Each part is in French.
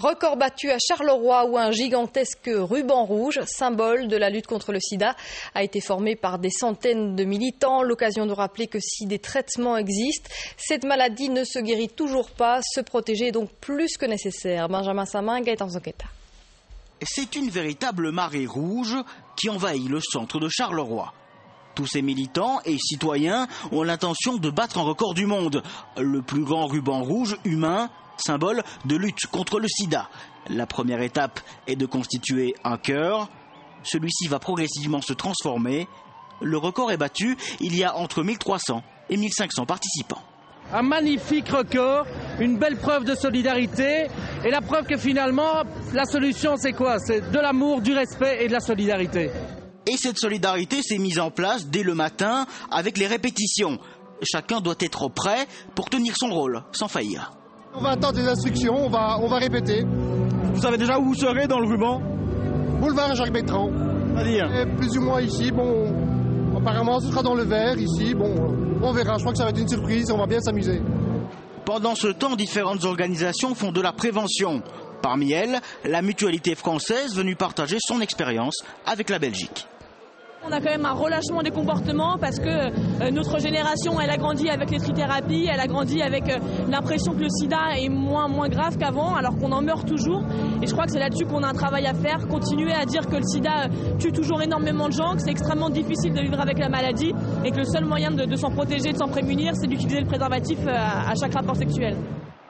Record battu à Charleroi où un gigantesque ruban rouge, symbole de la lutte contre le sida, a été formé par des centaines de militants. L'occasion de rappeler que si des traitements existent, cette maladie ne se guérit toujours pas. Se protéger est donc plus que nécessaire. Benjamin Samin, Gaëtan Zoqueta. C'est une véritable marée rouge qui envahit le centre de Charleroi. Tous ces militants et citoyens ont l'intention de battre un record du monde. Le plus grand ruban rouge humain, symbole de lutte contre le sida. La première étape est de constituer un cœur. Celui-ci va progressivement se transformer. Le record est battu il y a entre 1300 et 1500 participants. Un magnifique record, une belle preuve de solidarité et la preuve que finalement la solution c'est quoi? C'est de l'amour, du respect et de la solidarité. Et cette solidarité s'est mise en place dès le matin avec les répétitions. Chacun doit être prêt pour tenir son rôle sans faillir. On va attendre des instructions, on va répéter. Vous savez déjà où vous serez dans le ruban? Boulevard Jacques Bertrand. C'est-à-dire plus ou moins ici, bon, apparemment ce sera dans le vert ici, bon, on verra, je crois que ça va être une surprise, on va bien s'amuser. Pendant ce temps, différentes organisations font de la prévention. Parmi elles, la Mutualité française venue partager son expérience avec la Belgique. On a quand même un relâchement des comportements parce que notre génération, elle a grandi avec les trithérapies, elle a grandi avec l'impression que le sida est moins grave qu'avant, alors qu'on en meurt toujours. Et je crois que c'est là-dessus qu'on a un travail à faire, continuer à dire que le sida tue toujours énormément de gens, que c'est extrêmement difficile de vivre avec la maladie et que le seul moyen de s'en protéger, de s'en prémunir, c'est d'utiliser le préservatif à chaque rapport sexuel.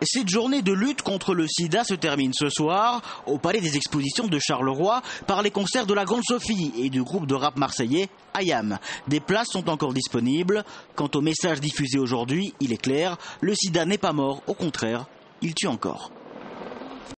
Cette journée de lutte contre le sida se termine ce soir au Palais des Expositions de Charleroi par les concerts de la Grande Sophie et du groupe de rap marseillais IAM. Des places sont encore disponibles. Quant au message diffusé aujourd'hui, il est clair, le sida n'est pas mort, au contraire, il tue encore.